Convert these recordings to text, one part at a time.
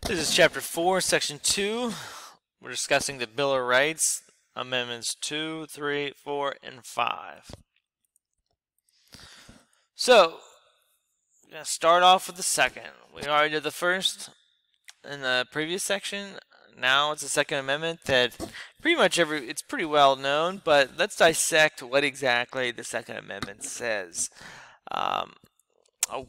This is Chapter 4, Section 2. We're discussing the Bill of Rights, Amendments 2, 3, 4, and 5. So, we're going to start off with the second. We already did the first in the previous section. Now it's the Second Amendment that pretty much it's pretty well known, but let's dissect what exactly the Second Amendment says. A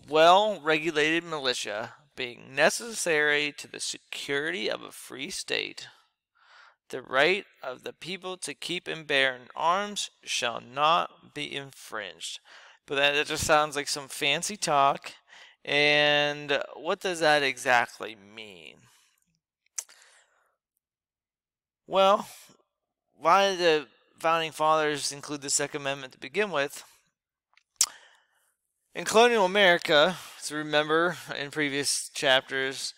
well-regulated militia being necessary to the security of a free state, the right of the people to keep and bear arms shall not be infringed. But that just sounds like some fancy talk. And what does that exactly mean? Well, why did the Founding Fathers include the Second Amendment to begin with? In colonial America, so remember in previous chapters,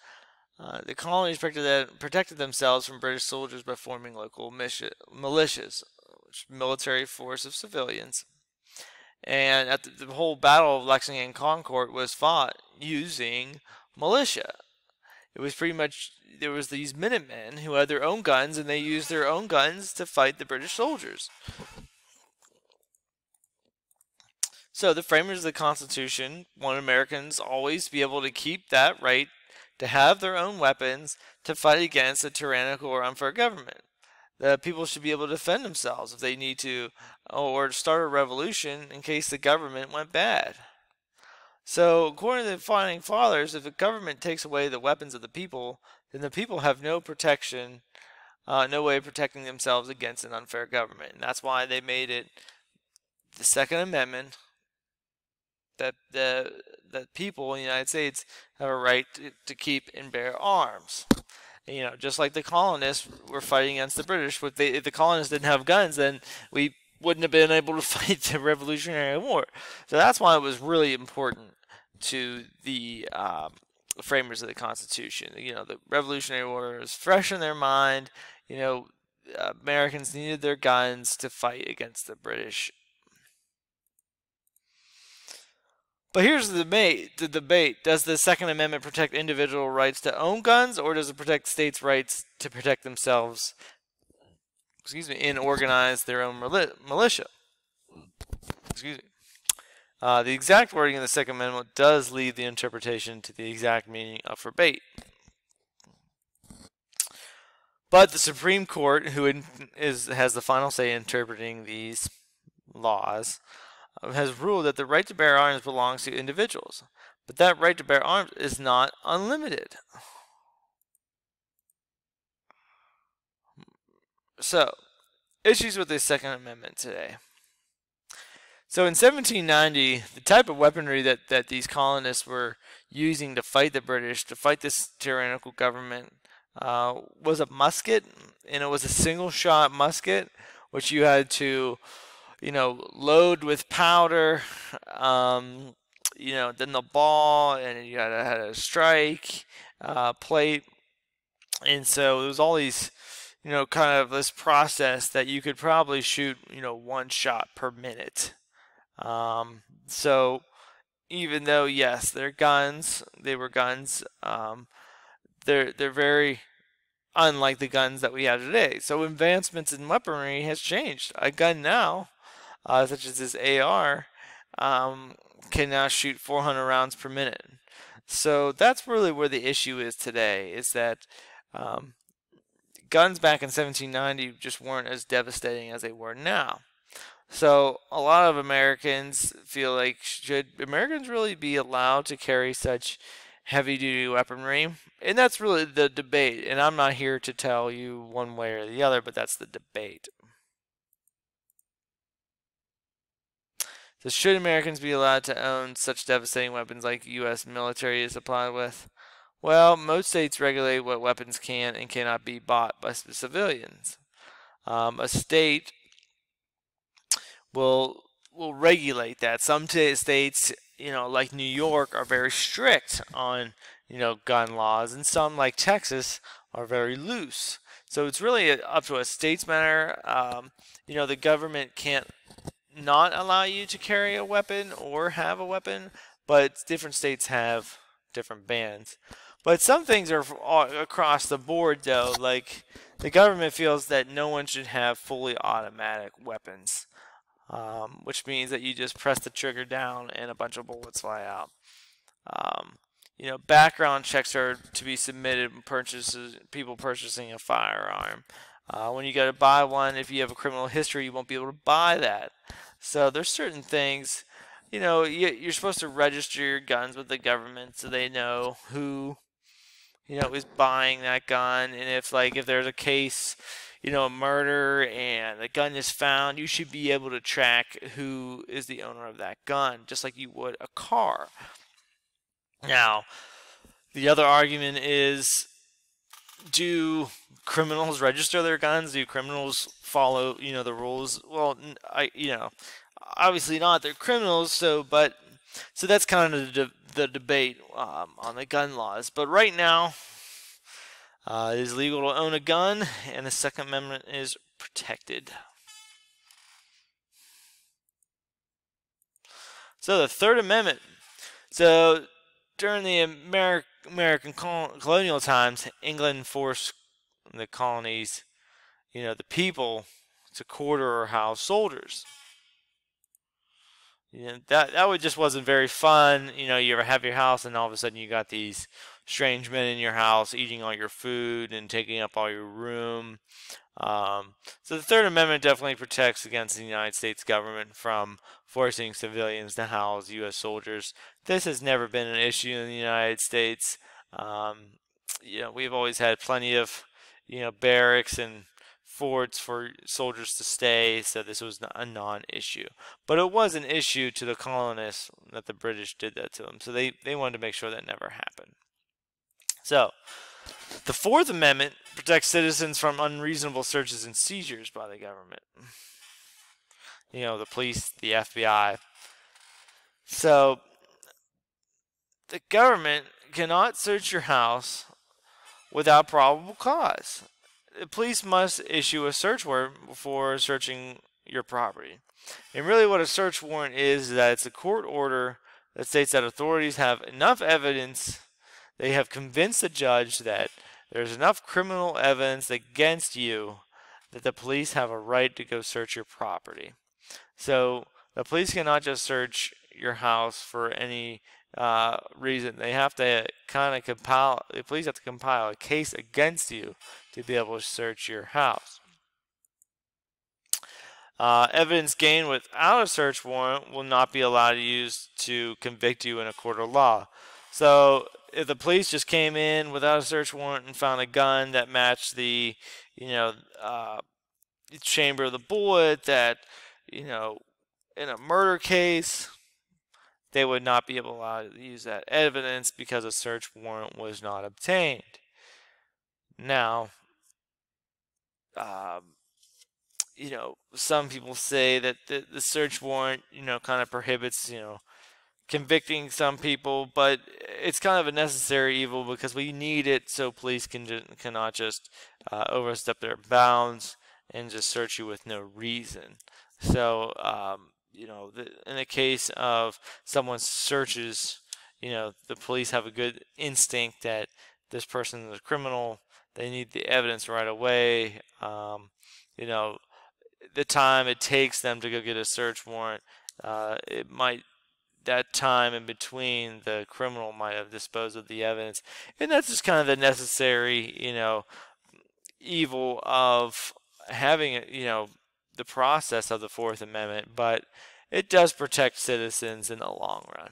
the colonies protected themselves from British soldiers by forming local militias, which military force of civilians. And at the whole Battle of Lexington and Concord was fought using militia. It was pretty much, there was these Minutemen who had their own guns, and they used their own guns to fight the British soldiers. So the framers of the Constitution want Americans always be able to keep that right to have their own weapons to fight against a tyrannical or unfair government. The people should be able to defend themselves if they need to, or start a revolution in case the government went bad. So according to the Founding Fathers, if the government takes away the weapons of the people, then the people have no protection, no way of protecting themselves against an unfair government. And that's why they made it the Second Amendment, that the people in the United States have a right to keep and bear arms. You know, just like the colonists were fighting against the British. If the colonists didn't have guns, then we wouldn't have been able to fight the Revolutionary War. So that's why it was really important to the framers of the Constitution. You know, the Revolutionary War was fresh in their mind. You know, Americans needed their guns to fight against the British. But here's the debate. Does the Second Amendment protect individual rights to own guns, or does it protect states' rights to protect themselves, and organize their own militia? The exact wording of the Second Amendment does leave the interpretation to the exact meaning up for debate. But the Supreme Court, who has the final say in interpreting these laws, has ruled that the right to bear arms belongs to individuals. But that right to bear arms is not unlimited. So, issues with the Second Amendment today. So in 1790, the type of weaponry that these colonists were using to fight the British, to fight this tyrannical government, was a musket, and it was a single-shot musket, which you had to, load with powder, then the ball, and you had a strike plate, and so there was all these, kind of this process that you could probably shoot, one shot per minute. So even though, yes, they were guns, they're very unlike the guns that we have today. So advancements in weaponry has changed. A gun now, such as this AR, can now shoot 400 rounds per minute. So that's really where the issue is today, is that guns back in 1790 just weren't as devastating as they were now. So a lot of Americans feel like, should Americans really be allowed to carry such heavy-duty weaponry? And that's really the debate. And I'm not here to tell you one way or the other, but that's the debate. So should Americans be allowed to own such devastating weapons like the U.S. military is supplied with? Well, most states regulate what weapons can and cannot be bought by civilians. A state will regulate that. Some states, like New York, are very strict on, gun laws, and some, like Texas, are very loose. So it's really up to a state's matter. The government can't not allow you to carry a weapon or have a weapon, but different states have different bans. But some things are across the board, though. Like the government feels that no one should have fully automatic weapons, which means that you just press the trigger down and a bunch of bullets fly out. Um, background checks are to be submitted when people purchasing a firearm. When you go to buy one, if you have a criminal history, you won't be able to buy that. So there's certain things, you're supposed to register your guns with the government so they know who, is buying that gun. And if there's a case, a murder and the gun is found, you should be able to track who is the owner of that gun, just like you would a car. Now, the other argument is, do criminals register their guns? Do criminals follow, the rules? Well, obviously not. They're criminals, so that's kind of the debate on the gun laws. But right now, it is legal to own a gun, and the Second Amendment is protected. So the Third Amendment. So during the American colonial times, England forced the colonies, the people, to quarter or house soldiers. That just wasn't very fun. You ever have your house and all of a sudden you got these strange men in your house eating all your food and taking up all your room. So the Third Amendment definitely protects against the United States government from forcing civilians to house U.S. soldiers. This has never been an issue in the United States. We've always had plenty of, barracks and forts for soldiers to stay, so this was a non-issue. But it was an issue to the colonists that the British did that to them, so they wanted to make sure that never happened. So, the Fourth Amendment protects citizens from unreasonable searches and seizures by the government. The police, the FBI. So, the government cannot search your house without probable cause. The police must issue a search warrant before searching your property. And really what a search warrant is that it's a court order that states that authorities have enough evidence, they have convinced the judge that there's enough criminal evidence against you that the police have a right to go search your property. So the police cannot just search your house for any reason. They have to the police have to compile a case against you to be able to search your house. Evidence gained without a search warrant will not be allowed to use to convict you in a court of law. So if the police just came in without a search warrant and found a gun that matched the, chamber of the bullet that, in a murder case, they would not be able to use that evidence because a search warrant was not obtained. Now, some people say that the search warrant, kind of prohibits, convicting some people, but it's kind of a necessary evil because we need it so police cannot just overstep their bounds and just search you with no reason. So, in the case of someone searches, the police have a good instinct that this person is a criminal. They need the evidence right away. The time it takes them to go get a search warrant, that time in between, the criminal might have disposed of the evidence. And that's just kind of the necessary, evil of having, the process of the Fourth Amendment. But it does protect citizens in the long run.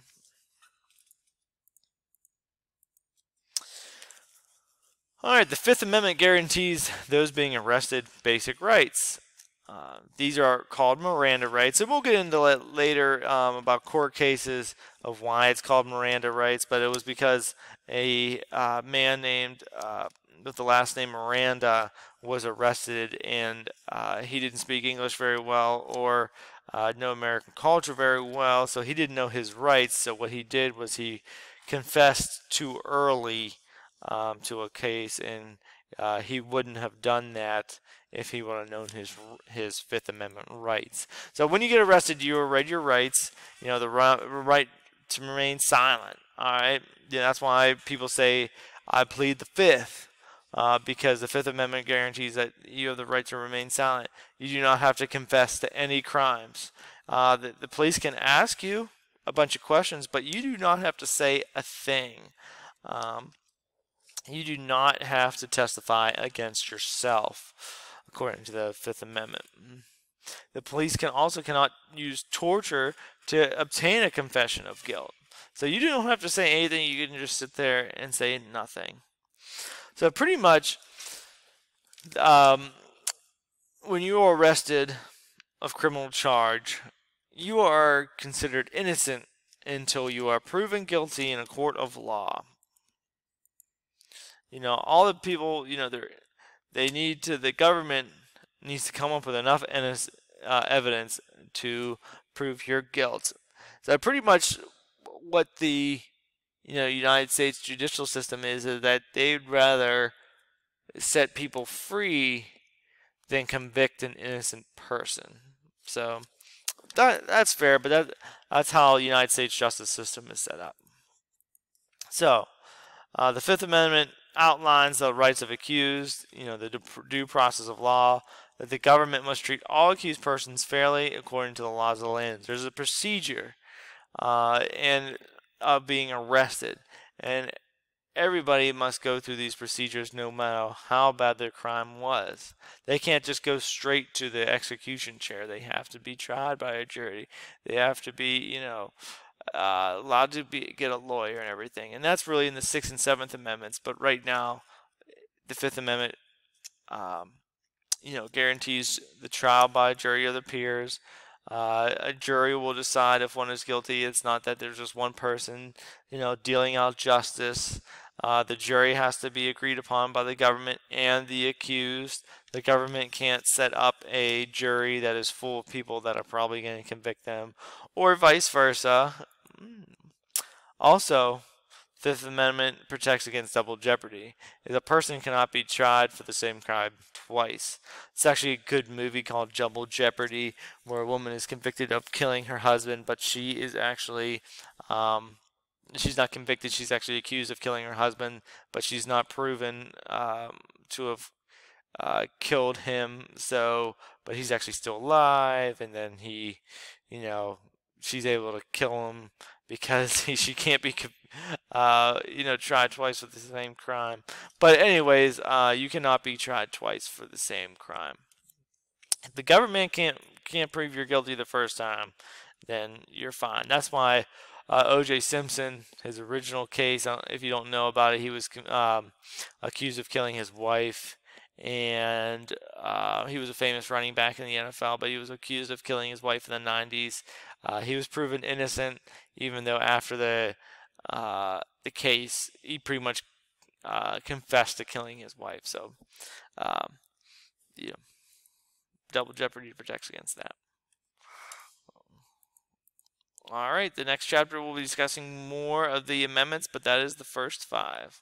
Alright, the Fifth Amendment guarantees those being arrested basic rights. These are called Miranda rights, and we'll get into that later about court cases of why it's called Miranda rights, but it was because a man named with the last name Miranda was arrested, and he didn't speak English very well or know American culture very well, so he didn't know his rights. So what he did was he confessed too early to a case, and he wouldn't have done that if he would have known his Fifth Amendment rights. So when you get arrested, you are read your rights. The right to remain silent. All right, that's why people say I plead the Fifth. Because the Fifth Amendment guarantees that you have the right to remain silent. You do not have to confess to any crimes. The police can ask you a bunch of questions, but you do not have to say a thing. Um, you do not have to testify against yourself, according to the Fifth Amendment. The police cannot use torture to obtain a confession of guilt. So you don't have to say anything. You can just sit there and say nothing. So pretty much, when you are arrested of criminal charge, you are considered innocent until you are proven guilty in a court of law. All the people, the government needs to come up with enough evidence to prove your guilt. So pretty much what the United States judicial system is that they'd rather set people free than convict an innocent person. So that's fair, but that's how the United States justice system is set up. So the Fifth Amendment outlines the rights of accused, the due process of law, that the government must treat all accused persons fairly according to the laws of the land. There's a procedure and of being arrested, and everybody must go through these procedures no matter how bad their crime was. They can't just go straight to the execution chair. They have to be tried by a jury. They have to be, allowed to get a lawyer and everything. And that's really in the Sixth and Seventh Amendments. But right now, the Fifth Amendment, guarantees the trial by a jury of their peers. A jury will decide if one is guilty. It's not that there's just one person, dealing out justice. The jury has to be agreed upon by the government and the accused. The government can't set up a jury that is full of people that are probably going to convict them, or vice versa. Also, Fifth Amendment protects against double jeopardy. A person cannot be tried for the same crime twice. It's actually a good movie called Double Jeopardy, where a woman is convicted of killing her husband, but she is actually, she's not convicted. She's actually accused of killing her husband, but she's not proven to have killed him. But he's actually still alive, and then she's able to kill him because she can't be tried twice for the same crime. But anyways, you cannot be tried twice for the same crime. If the government can't prove you're guilty the first time, then you're fine. That's why O.J. Simpson, his original case, if you don't know about it, he was accused of killing his wife, and he was a famous running back in the NFL, but he was accused of killing his wife in the 90s. He was proven innocent, even though after the case, he pretty much confessed to killing his wife. So, double jeopardy protects against that. All right, the next chapter we'll be discussing more of the amendments, but that is the first 5.